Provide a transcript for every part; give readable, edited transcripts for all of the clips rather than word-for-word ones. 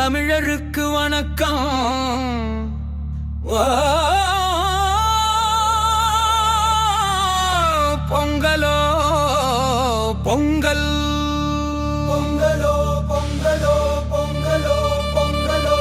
தமிழருக்கு வணக்கம். பொங்கலோ பொங்கல், பொங்கலோ பொங்கலோ பொங்கலோ பொங்கலோ.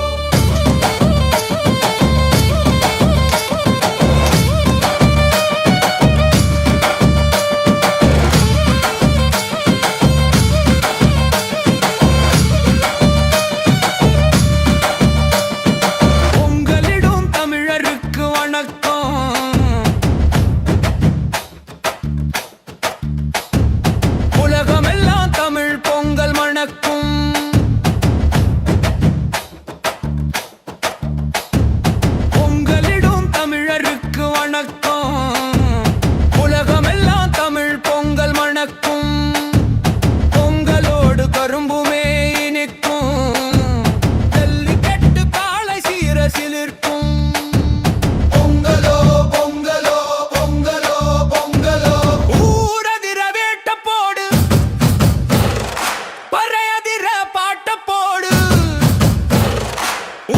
பொங்கலிடும் தமிழருக்கு வணக்கம். உலகமெல்லாம் தமிழ் பொங்கல் மணக்கும். பொங்கலிடும் தமிழருக்கு வணக்கம். உலகமெல்லாம் தமிழ் பொங்கல் மணக்கும். பொங்கலோடு கரும்புமே இனிக்கும். ஜல்லிக்கட்டு காளை சீர சிலிர்க்கும். பொங்கலோ பொங்கலோ பொங்கலோ பொங்கலோ. ஊரதிர வேட்ட போடு, பறையதிர பாட்ட போடு.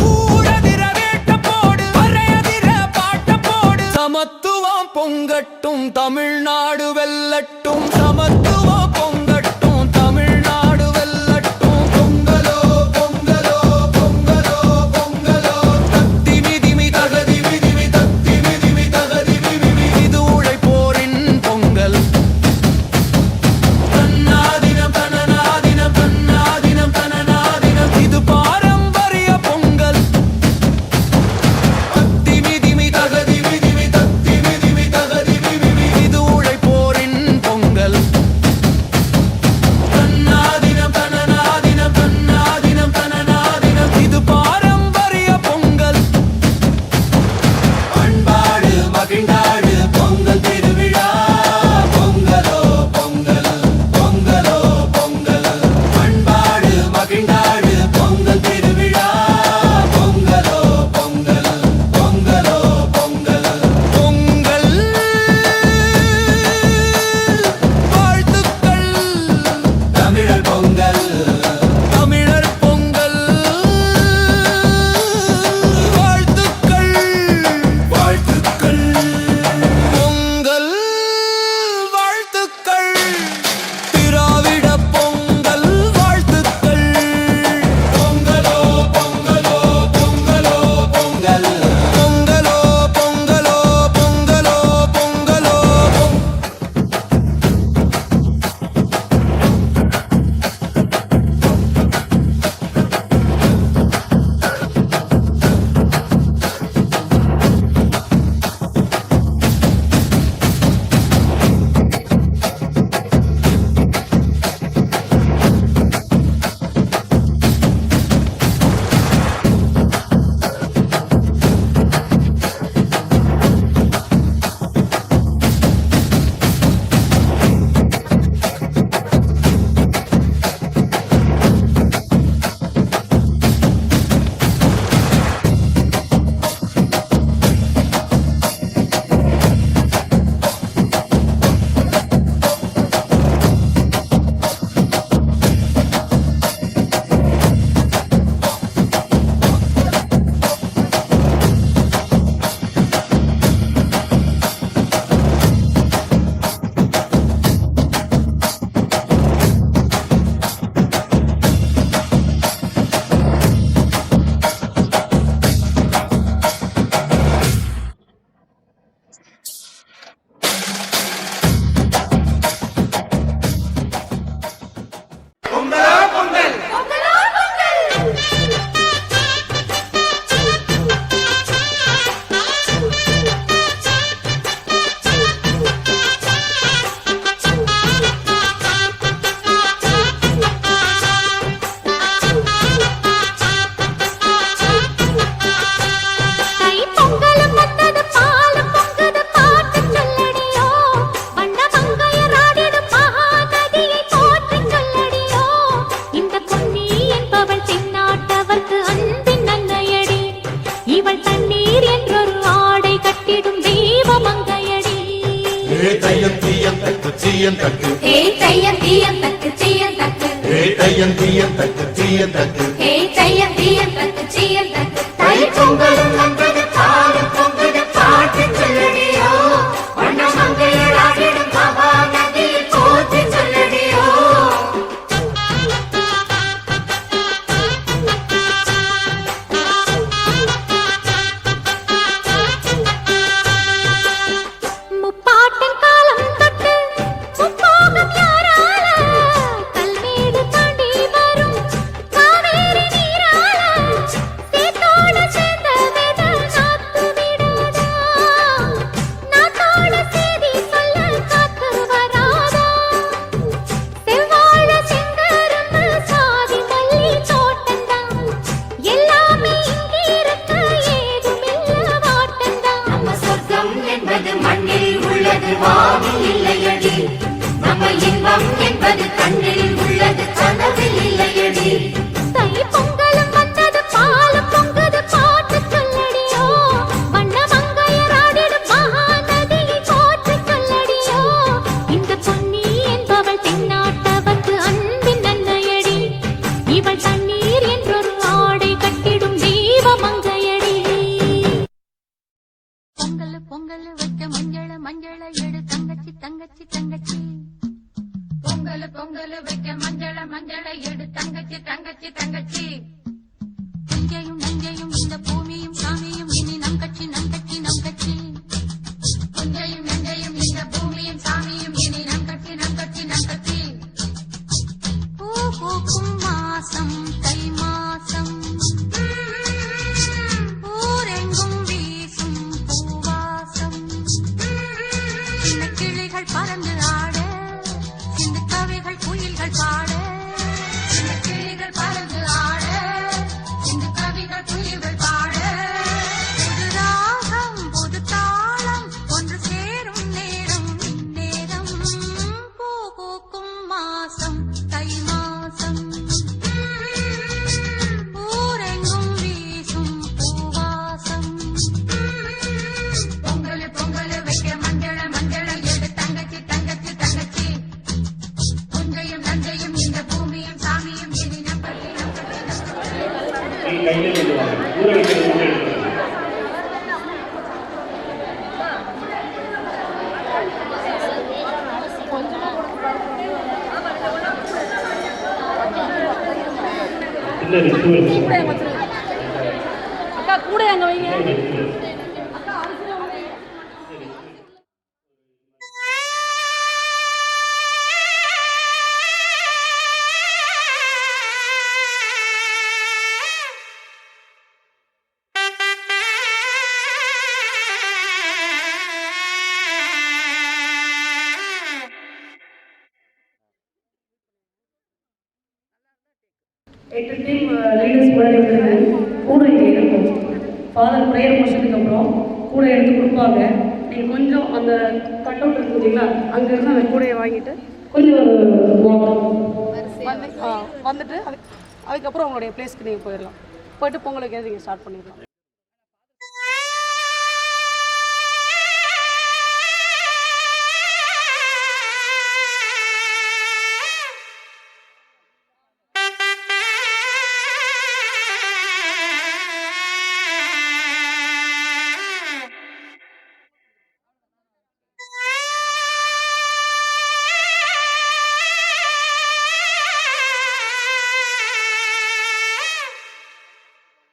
ஊரதிர வேட்ட போடு, பறையதிர பாட்ட போடு. சமத்துவம் பொங்கட்டும், தமிழ்நாடு வெல்லட்டும். சமத்துவம் பொங்கட்டும், தமிழ்நாடு வெல்லட்டும். பொங்கலோ பொங்கலோ பொங்கலோ பொங்கலோ. தத்தி மிதிமி தகதி மிதிமி, தத்தி மிதிமி தகதி மிதிமி. இது உழைப்போரின் பொங்கல். தன்னாதினம் தனநாதினம், தன்னாதினம் தனநாதினம். இது பாரம்பரிய பொங்கல். தத்தி மிதிமி தகதி மிதிமி, தத்தி மிதிமி தகதி மிதிமி. இது உழைப்போரின் பொங்கல். தன்னாதினம் தனநாதினம், தன்னாதினம் தனநாதினம். இது பாரம்பரிய பொங்கல். பண்பாடு மகிழ்ந்தாடு பொங்கல் திருவிழா. பொங்கலோ பொங்கல், பொங்கலோ பொங்கல். பண்பாடு மகிழ்ந்தாடு பொங்கல் திருவிழா. பொங்கலோ பொங்கல், பொங்கலோ பொங்கல். பொங்கல் வாழ்த்துக்கள். தமிழர் பொங்கல், தமிழர் பொங்கல் வாழ்த்துக்கள், வாழ்த்துக்கள். பொங்கல் வாழ்த்துக்கள். திராவிட பொங்கல் வாழ்த்துக்கள். பொங்கலோ பொங்கலோ பொங்கலோ பொங்கல். பொங்கலோ பொங்கலோ பொங்கலோ பொங்கலோ. தீயந்தக்கு தையம் தீயந்தக்கு தீயந்தக்கு தையம் தீயந்தக்கு தீயந்தக்கு தையம் தீய பொங்கலும் வந்தது பாலும் பொங்குது பாட்டு சொல்லடியோ வண்ண மங்கையராகிடும் மகா நதியில் போற்றி சொல்லடியோ முப்பாட்டின் காலம் தொட்டு முப்போகம் யாரால கல்மேடு தாண்டி வரும் காவேரி நீரால சேத்தோட சேர்ந்த வித நாத்து விடாதா நாத்தோட செய்தி சொல்ல காத்து வராதா செவ்வாழ செங்கரும்பு சாதி மல்லி தோட்டந்தான் எல்லாமே இங்கிருக்க ஏதுமில்ல வாட்டந்தான் நம்ம சொர்க்கம் என்பது மண்ணில் உள்ளது வானில் இல்லையடி நம்ம இன்பம் என்பது கண்ணில் உள்ளது கனவில் இல்லையடி தை பொங்கலும் வந்தது பாலும் பொங்குது பாட்டு சொல்லடியோ வண்ண மங்கையராடிடும் மகா நதியை போற்றி சொல்லடியோ இந்த பொன்னி என்பவள் தென்னாட்டவர்க்கு அன்பின் நன்மையடி இவள் தண்ணீர் என்றொரு ஆடை கட்டிடும் தெய்வ மங்கையடி பொங்கல் பொங்கல் வைக்க மஞ்சள மஞ்சள எடு தங்கச்சி தங்கச்சி தங்கச்சி பொங்கல் பொங்கல் வைக்க மஞ்சள மஞ்சள எடு தங்கச்சி தங்கச்சி தங்கச்சி நஞ்சையும் நஞ்சையும் இந்த பூமியும் சாமியும் இனி நம் கட்சி நம் கட்சி நம் கட்சி புஞ்சையும் நெஞ்சையும் இந்த பூமியும் சாமியும் இனி நம் கட்சி நம் கட்சி நம் கட்சி பூ பூக்கும் மாசம் தை மாசம் ஊரெங்கும் வீசும் பூவாசம் சின்ன கிளிகள் பறந்து ஆட சின்ன கவிகள் குயில்கள் பாட சின்ன கிளிகள் பறந்து ஆட சிந்து கவிகள் குயில்கள் பாட புது ராகம் புது தாளம் ஒன்று சேரும் நேரம் இந்நேரம் பூ பூக்கும் மாசம் தை மாசம் ஊரெங்கும் வீசும் பூவாசம் பொங்கல் பொங்கல் வைக்க மஞ்சள மஞ்சள எடு தங்கச்சி தங்கச்சி தங்கச்சி புஞ்சையும் நஞ்சையும் இந்த பூமியும் சாமியும் இனி நம் கட்சி நம் கட்சி நம் கட்சி கையில் சொல்லுவாங்க ஊற வைக்கிறது மட்டும் எடுத்துருவாங்க இல்லை ரிச்சுவல் அக்கா கூட அங்க வைங்க எட்டு டீம் லீடர்ஸ் முன்னாடி வந்து கூட இங்கே இருக்கும் ஃபாதர் ப்ரேயர் முடிச்சதுக்கு அப்புறம் கூட எடுத்து கொடுப்பாங்க நீங்கள் கொஞ்சம் அந்த கட் அவுட் இருக்கு பார்த்தீங்களா அங்கேருந்து அந்த கூடையை வாங்கிட்டு கொஞ்சம் வந்துட்டு அதுக்கப்புறம் உங்களுடைய பிளேஸ்க்கு நீங்கள் போயிடலாம் போயிட்டு பொங்கல் வைக்கிறது நீங்கள் ஸ்டார்ட் பண்ணிடலாம்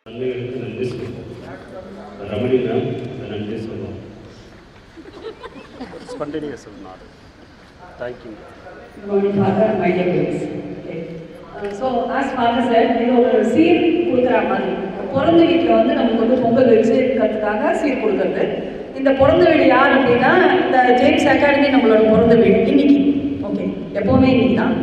நன்மைகளுக்கு நன்றி சொல்லுவோம் ரமணினா நன்றி சொல்லுவோம் Spontaneous or not. Thank you. Good Father, my dear friends. Okay. So, as Father said, இது ஒரு சீர் கொடுக்குற மாதிரி பிறந்த வீட்டில் வந்து நமக்கு வந்து பொங்கல் வச்சுக்கிறதுக்காக சீர் கொடுக்குறது. இந்த பிறந்த வீடு யார் அப்படின்னா இந்த ஜேம்ஸ் அகாடமி நம்மளோட பிறந்த வீடு இன்னைக்கு. ஓகே, எப்போவுமே இன்னைக்கு தான்.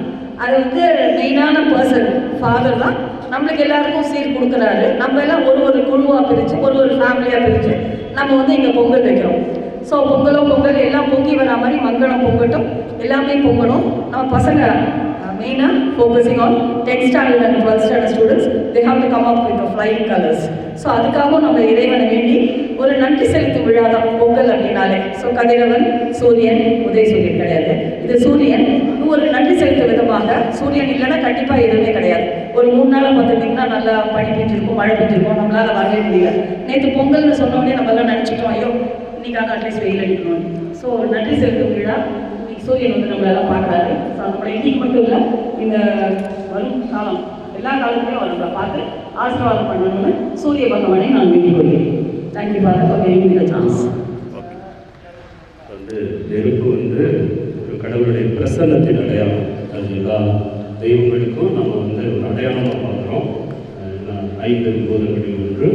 அது வந்து மெயினான பர்சன் ஃபாதர் தான் நம்மளுக்கு எல்லாருக்கும் சீர் கொடுக்குறாரு. நம்ம எல்லாம் ஒரு குழுவாக பிரித்து ஒரு ஃபேமிலியாக பிரித்து நம்ம வந்து இங்கே பொங்கல் வைக்கிறோம். ஸோ பொங்கல் எல்லாம் பொங்கி வரா மாதிரி மங்களம் பொங்கட்டும், எல்லாமே பொங்கணும். நம்ம பசங்க மெயினாக focusing on 10th standard and 12th standard students, they have to come up with the flying colors. So அதுக்காகவும் நம்ம இறைவனை வேண்டி ஒரு நன்றி செலுத்தும் விழா தான் பொங்கல் அப்படின்னாலே. ஸோ கதிரவன் சூரியன், உதய சூரியன் கிடையாது, இது சூரியன். ஒரு நன்றி செலுத்தும் விதமாக, சூரியன் இல்லைன்னா கண்டிப்பாக எதுவுமே கிடையாது. ஒரு 3 நாளாக பார்த்துட்டிங்கன்னா நல்லா பனி பெஞ்சிருக்கும், மழை பெஞ்சிருக்கும், நம்மளால் வரவே முடியல. நேற்று பொங்கல்னு சொன்னோடனே நம்மளாம் நினச்சிட்டோம், ஐயோ இன்னைக்காக அட்லீஸ்ட் வெயில் அடிக்கணும். ஸோ நன்றி செலுத்தும் விழா இன்னைக்கு சூரியன் வந்து நம்மளெல்லாம் பார்க்குறாரு. ஸோ நம்மளை இன்னைக்கு மட்டும் இல்லை, இந்த வரும் காலம் எல்லா காலத்துலையும் அவர்களை பார்த்து ஆசீர்வாதம் பண்ணணும்னு சூரிய பகவானை நான் வேண்டிக் கொள்கிறேன். Thank you father for giving the chance. வந்து நெருப்பு வந்து ஒரு கடவுளுடைய பிரசன்னத்தின் அடையாளம். அது எல்லா தெய்வங்களுக்கும் நம்ம வந்து ஒரு அடையாளமாக பார்க்குறோம். 5 பூதங்களில் ஒன்று.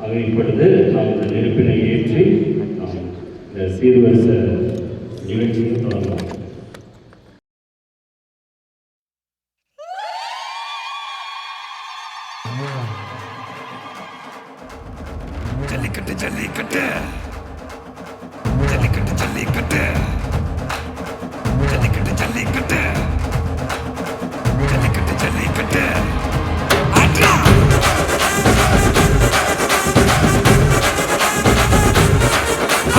ஆக இப்பொழுது நாம் இந்த நெருப்பினை ஏற்றி நாம் இந்த சீர்வரிசை நிகழ்ச்சியை தொடங்கலாம். ஜல்லிக்கட்டு ஜல்லிக்கட்டு ஜல்லிக்கட்டு ஜல்லிக்கட்டு ஜல்லிக்கட்டு ஜல்லிக்கட்டு ஜல்லிக்கட்டு ஜல்லிக்கட்டு அட்ரா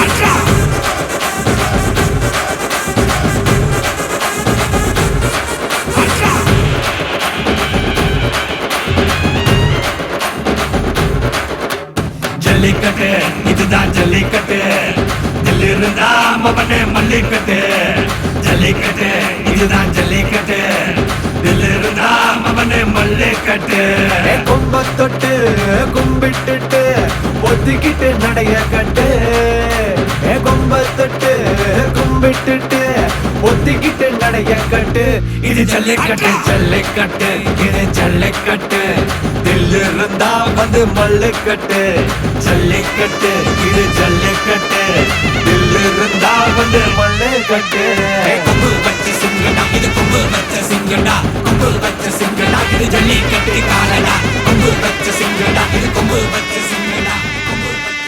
அட்ரா அட்ரா ஜல்லிக்கட்டு இதுதான் ஜல்லிக்கட்டு தில்லிருந்தா மவனே மல்லிக்கட்டு ஜல்லிக்கட்டு இதுதான் ஜல்லிக்கட்டு தில்லிருந்தா மவனே மல்லிக்கட்டு கொம்ப தொட்டு கும்பிட்டுட்டு ஒத்திக்கிட்டு நடைய கட்டு கொம்ப தொட்டு கும்பிட்டுட்டு ஒத்திக்கிட்டு நடைய கட்டு இது ஜல்லிக்கட்டு ஜல்லிக்கட்டு இது ஜல்லிக்கட்டு தில்லிருந்தா வந்து மல்லுக்கட்டு ஜல்லிக்கட்டு இது ஜல்லிக்கட்டு தில்லிருந்தா வந்து மல்லுக்கட்டு கொம்பு வச்ச சிங்கடா இது கொம்பு வச்ச சிங்கடா கொம்பு வச்ச சிங்கடா இது ஜல்லிக்கட்டு காலடா கொம்பு வச்ச சிங்கடா இது கொம்பு வச்ச சிங்கடா கொம்பு வச்ச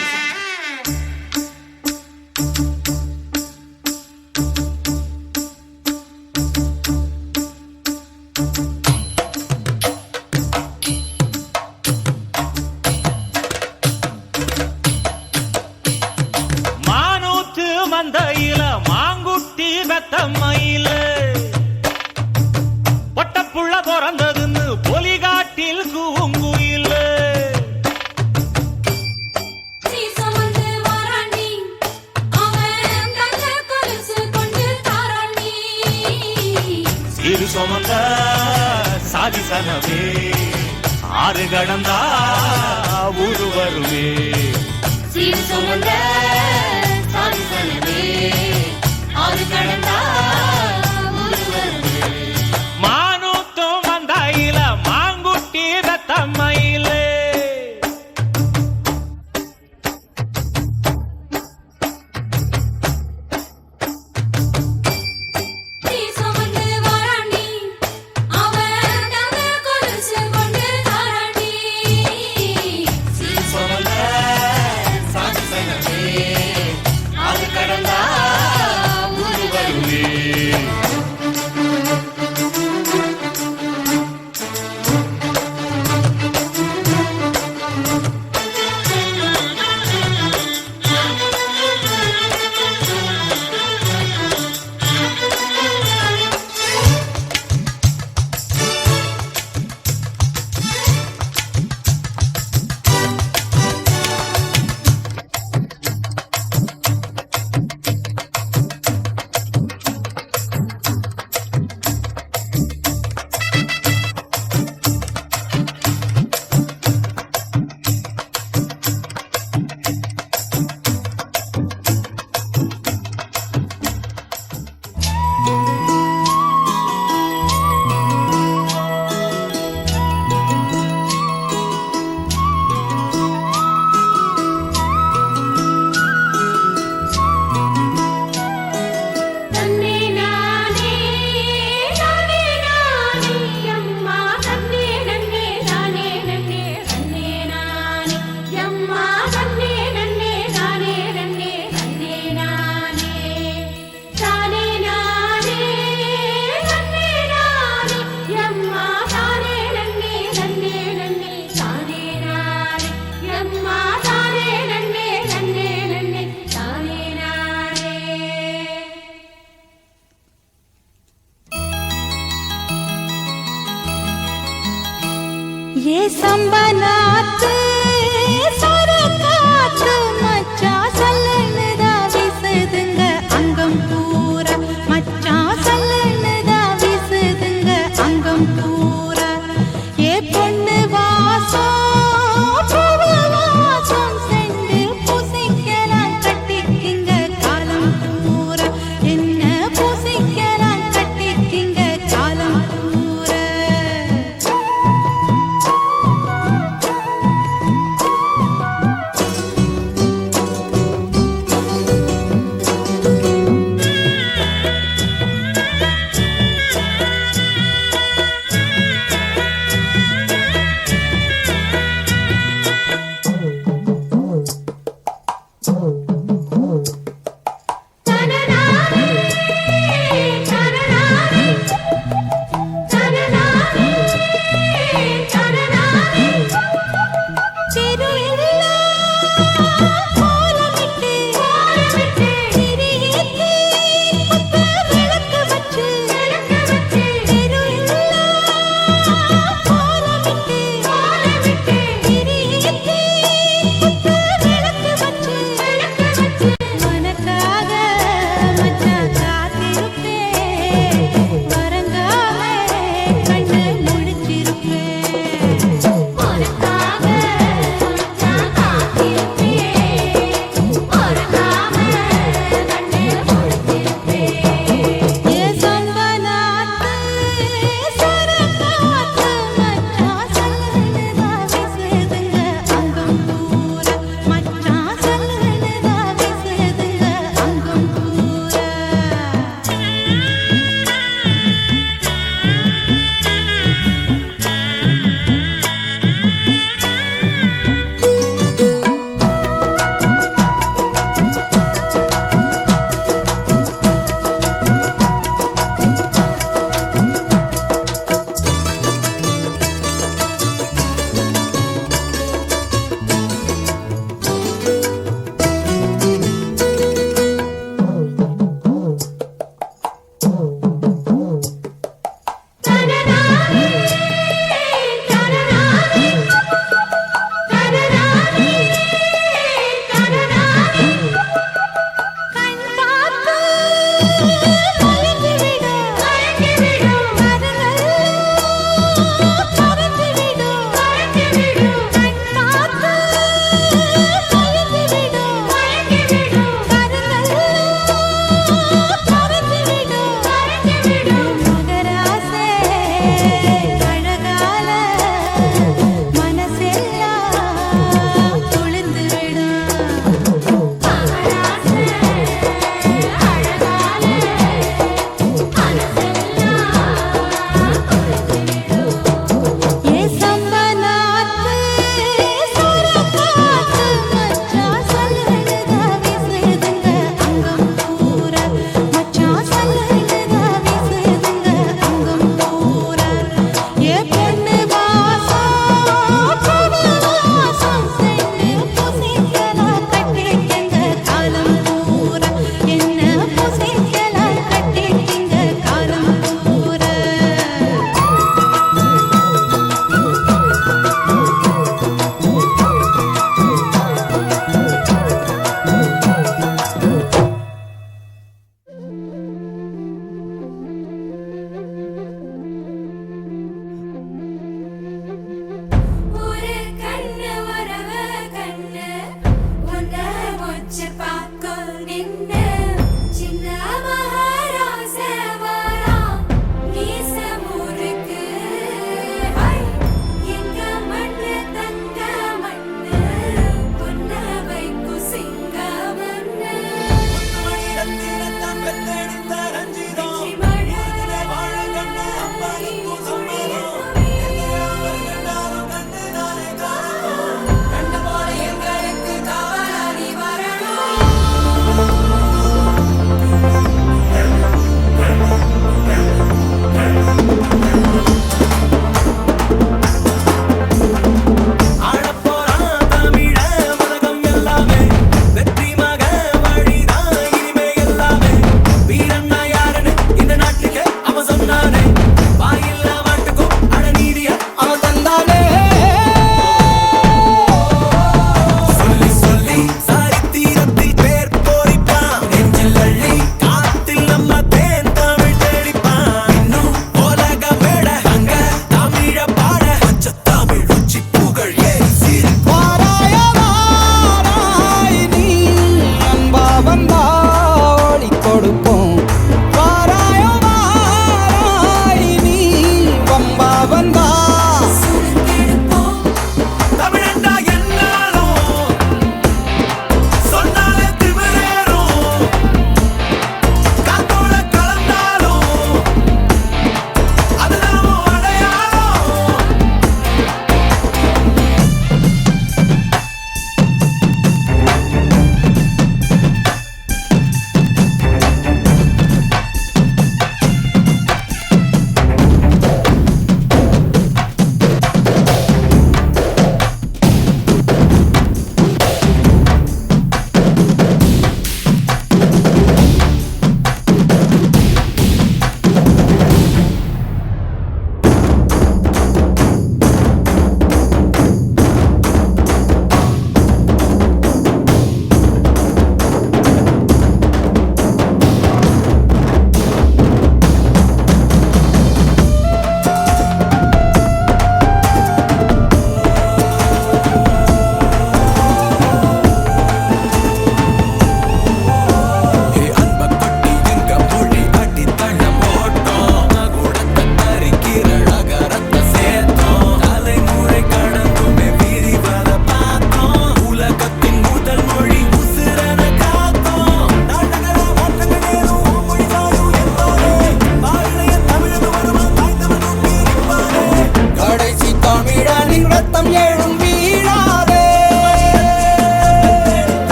மானூத்து மந்தையில மாங்குட்டி வெத்தம்மையில பொட்டப்புள்ள பிறந்ததுன்னு பொலிகாட்டில் கூங்குயில சீரு சுமந்த சாதி சனமே ஆறு கடந்தா ஊரு வருமே சீர் சுமந்த சாதி சனமே ஆறு கடந்தா ஊரு வருமே மானூத்தும் மந்தையில மாங்குட்டி வெத்தம்மையில சீர் சுமந்த சாதி சனமே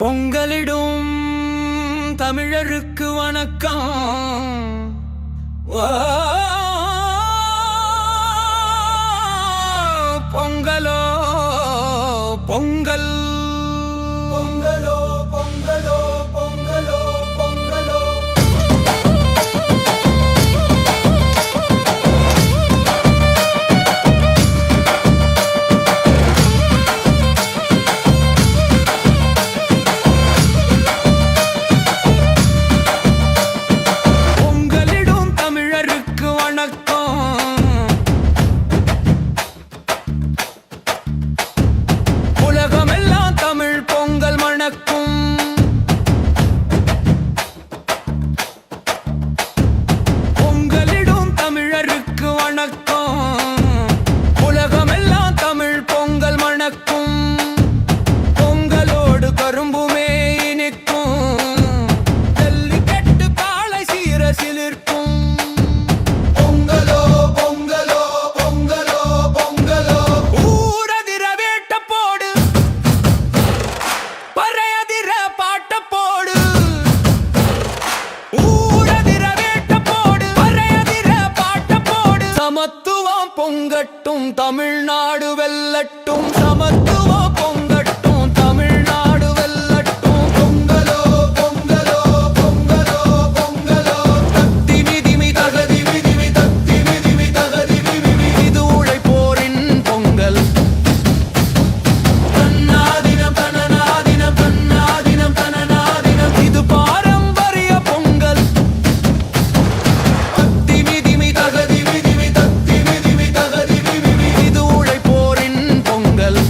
பொங்கலிடும் தமிழருக்கு வணக்கம். பொங்கலோ பொங்கல், பொங்கலோ பொங்கலோ பொங்கலோ பொங்கலோ. பொங்கலிடும் தமிழருக்கு வணக்கம். உலகமெல்லாம் தமிழ் பொங்கல் மணக்கும். பொங்கலிடும் தமிழருக்கு வணக்கம். உலகமெல்லாம் தமிழ் பொங்கல் மணக்கும். பொங்கலோடு கரும்புமே இனிக்கும். ஜல்லிக்கட்டு காளை சீர சிலிர்க்கும். பொங்கலோ பொங்கலோ பொங்கலோ பொங்கலோ. ஊரதிர வேட்ட போடு, பறையதிர பாட்ட போடு. ஊரதிர வேட்ட போடு, பறையதிர பாட்ட போடு. சமத்துவம் பொங்கட்டும், தமிழ்நாடு வெல்லட்டும். சமத்துவம் பொங்கட்டும், தமிழ்நாடு வெல்லட்டும். பொங்கலோ பொங்கலோ பொங்கலோ பொங்கலோ. தத்தி மிதிமி தகதி மிதிமி, தத்தி மிதிமி தகதி மிதிமி. இது உழைப்போரின் பொங்கல். தன்னாதினம் தனநாதினம், தன்னாதினம் தனநாதினம். இது பாரம்பரிய பொங்கல். தத்தி மிதிமி தகதி மிதிமி, தத்தி மிதிமி தகதி மிதிமி. இது உழைப்போரின் Pongal.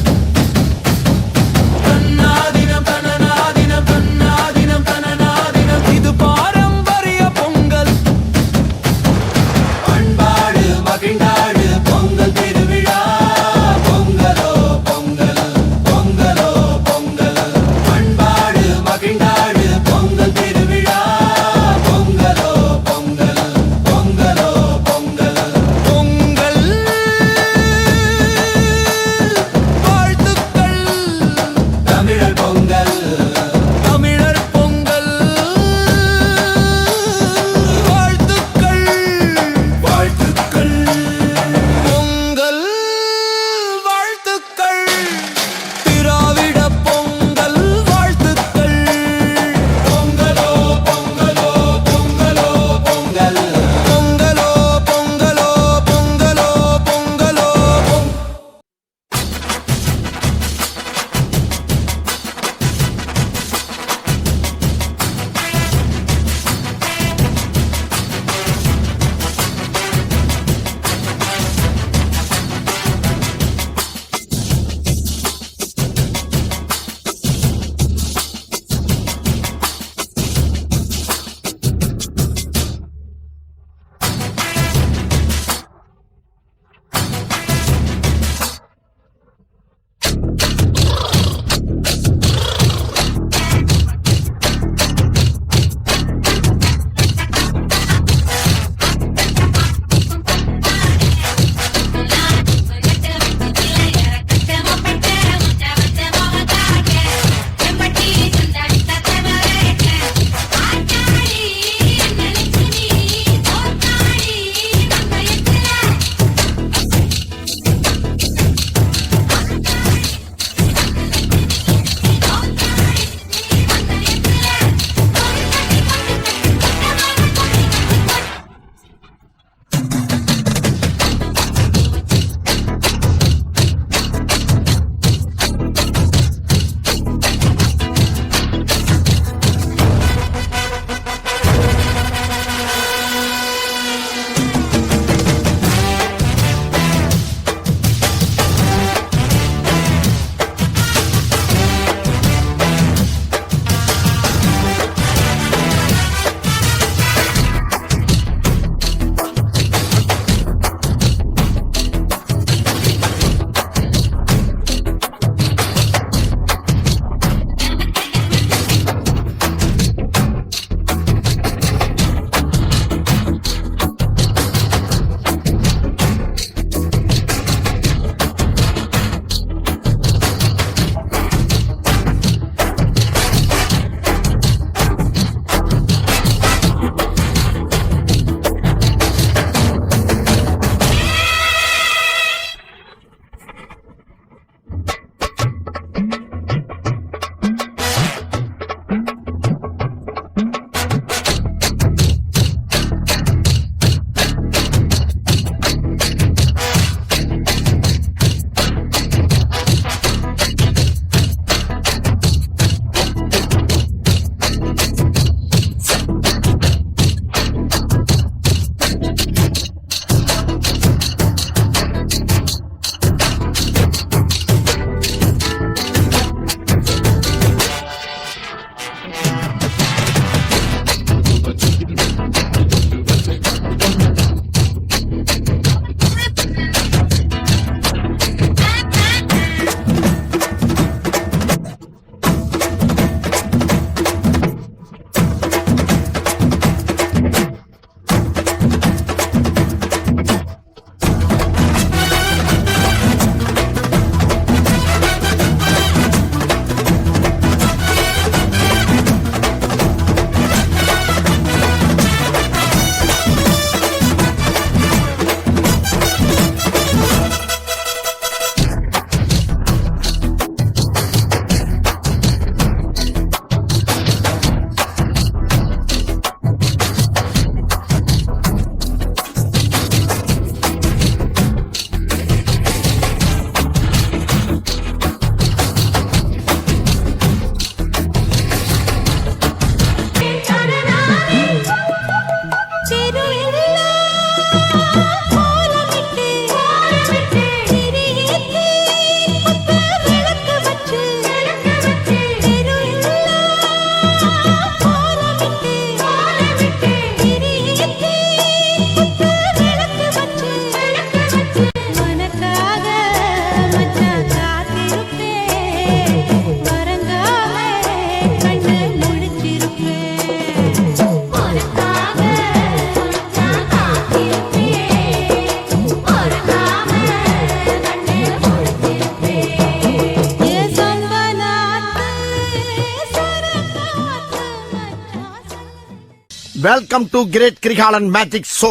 Welcome to great Kirikalan magic show.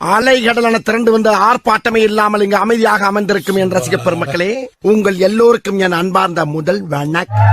அலைகடலான திரண்டு வந்த ஆர்ப்பாட்டமே இல்லாமல் இங்கு அமைதியாக அமர்ந்திருக்கும் என் ரசிக பெருமக்களே, உங்கள் எல்லோருக்கும் என் அன்பார்ந்த முதல் வணக்கம்.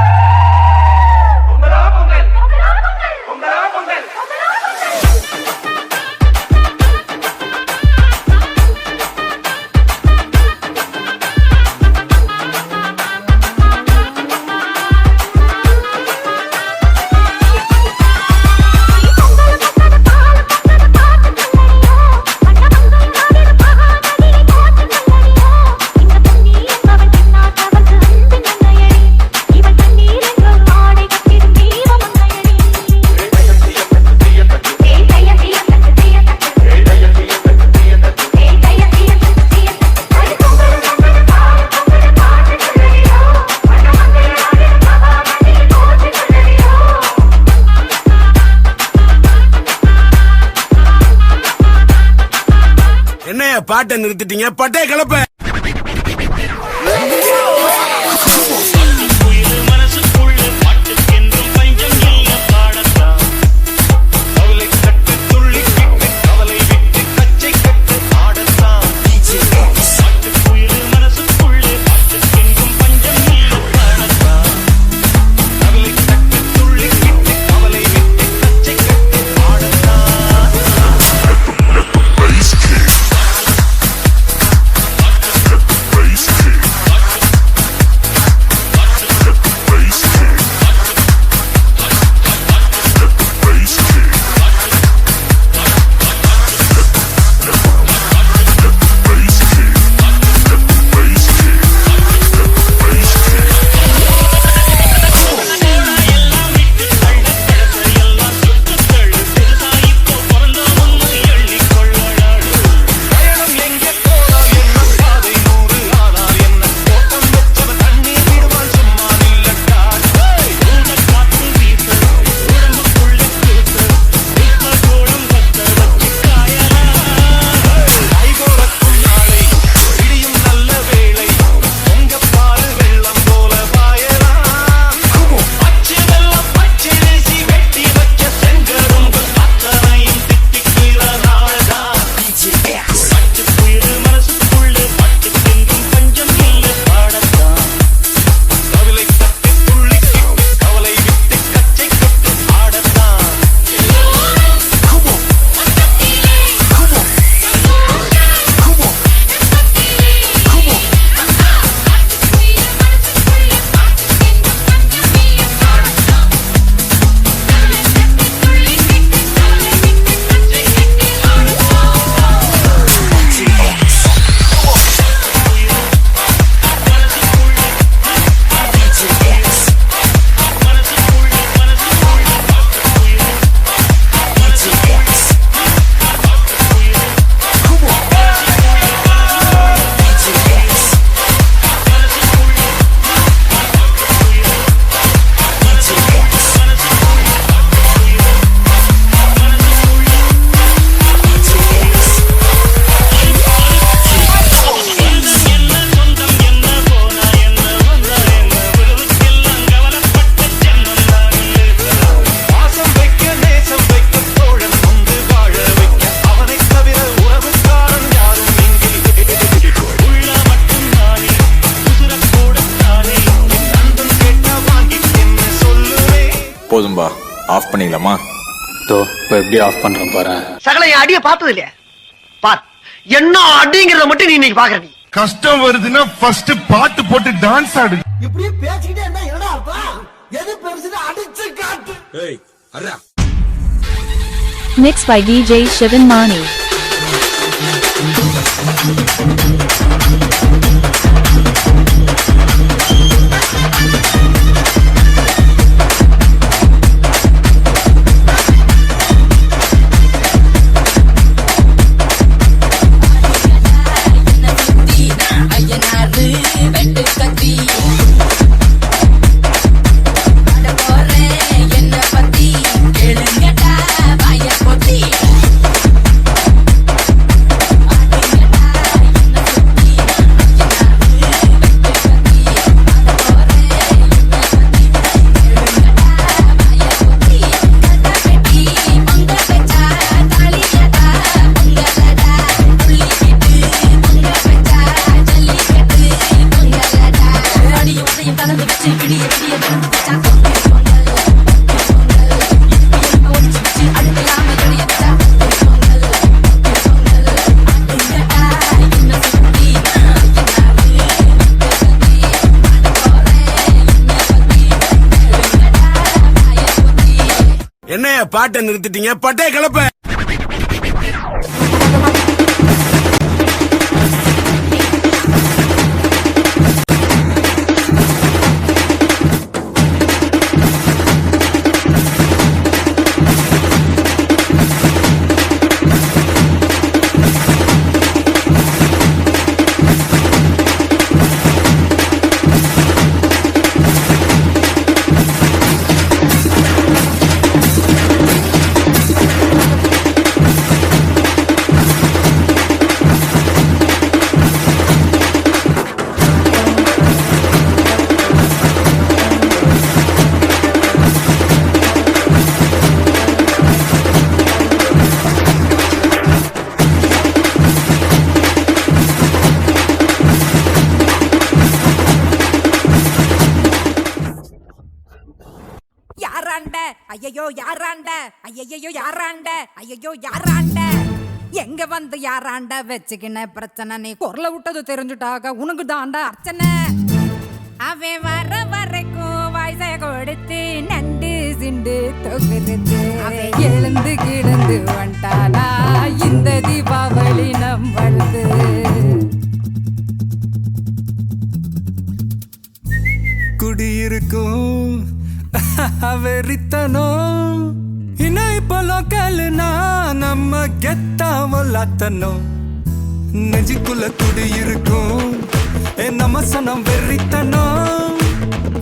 பாட்டை நிறுத்திட்டீங்க, பட்டை கலப்ப. போதும்பா, ஆஃப் பண்ணிடலாமா? இப்போ எப்படி ஆஃப் பண்றேன் பாரு. சகல என் அடிய பார்த்தது இல்லையா? பார், என்ன அடிங்கிறத மட்டும் நீ இன்னைக்கு பாக்குற. கஷ்டம் வருதுன்னா ஃபர்ஸ்ட் பாட்டு போட்டு டான்ஸ் ஆடு. இப்படியே பேசிக்கிட்டே இருந்தா என்னடா அர்த்தம்? எது பெருசுன்னு அடிச்சு காட்டு. ஏய் அரா. Mixed by DJ Shivan Mani. என்ன பத்தி கேளுங்கடா வாய பொத்தி. என்னைய பாட்டை நிறுத்திட்டீங்க, பட்டே கிளப்ப. ஐயோ யாராண்ட ஐயோ யாராண்ட ஐயோ யாராண்ட எங்க வந்து யாராண்ட வச்சுக்கின பிரச்சனை நீ குரல விட்டது தெரிஞ்சுட்டாக உனக்கு தாண்டா அர்ச்சனை அவன் வர வரைக்கும் வயசை கொடுத்து நண்டு சிண்டு தொகுத்து எழுந்து கிடந்து வந்துட்டானா இந்த தீபாவளி நம்மளது குடியிருக்கும் வெறித்தனம் இன்னும் இப்போ லோக்கல்னா நம்ம கெத்தாவலாத்தனும் நெஞ்சுக்குள்ள குடியிருக்கும் நம்ம சனம் வெறித்தனம்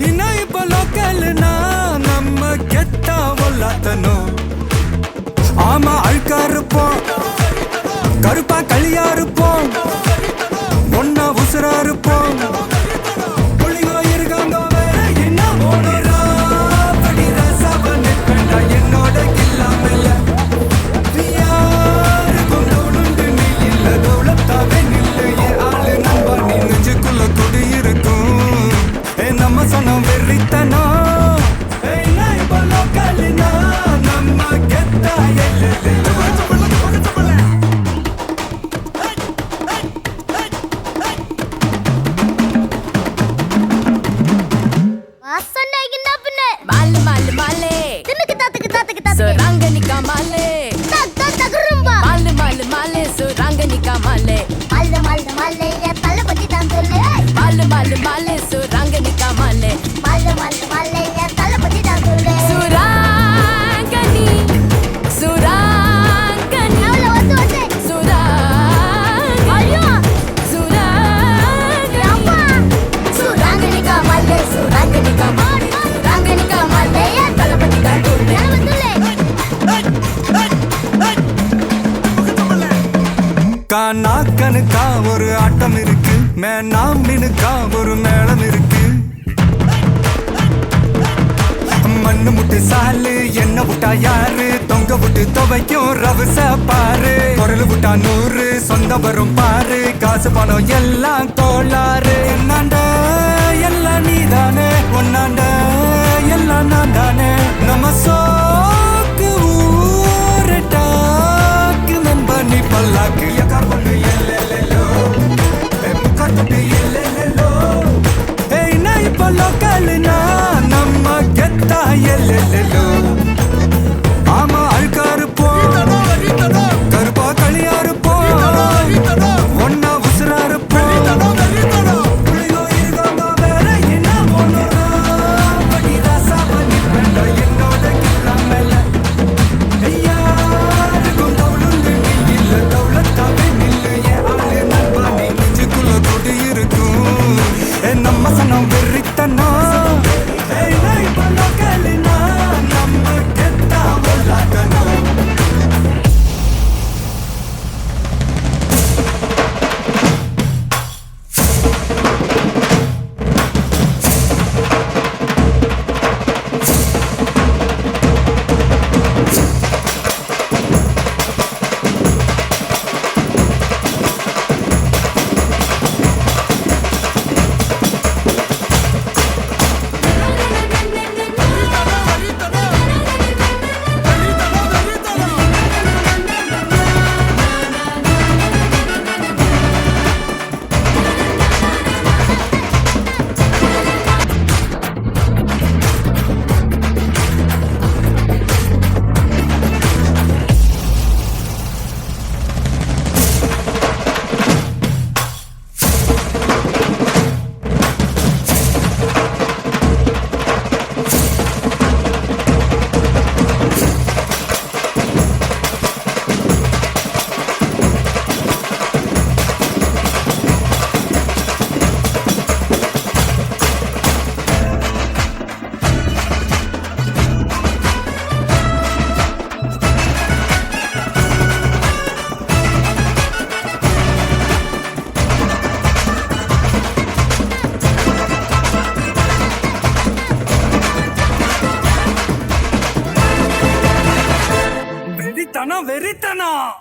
இன்னும் இப்போ லோக்கல்னா நம்ம கெத்தாவலாத்தனும் ஆமா அழுக்கா இருப்போம் கருப்பா களியா இருப்போம் ஒன்னா உசுரா இருப்போம் என்னோட கில்லாமல யாருக்கும் தோணுண்டு நீ இல்ல தோளத்தாவே நில்லு என் ஆளு நம்பா நீ நெஞ்சுக்குள்ள குடியிருக்கும் நம்ம சனம் வெறித்தனம் லோக்கல்னா நம்ம கெத்தா நாக்கனுக்கா ஒரு ஆட்டம் இருக்கு மேனாமினுக்கா ஒரு மேளம் இருக்கு மண்ணு முட்டு சாலு என்ன விட்டா யாரு தொங்க விட்டு துவைக்கும் ரவுச பாரு குரல் விட்டா 100 சொந்த வரும் பாரு காசு பணம் எல்லாம் கோளாறு என்னாண்ட எல்லாம் நீதானே ஒன்னாண்ட எல்லாம் நான் தானே நம்ம சோக்கு ஊரட்டாக்கு நம்ப நீ பல்லாக்கு லோக்கல்னா நம்ம கெத்தா எல்லோ ஆமா அழுக்கா இருப்போம் கருப்பா களியா இருப்போம் ஒன்னா உசுரா இருப்போம் வேற என்ன வெறித்தனம்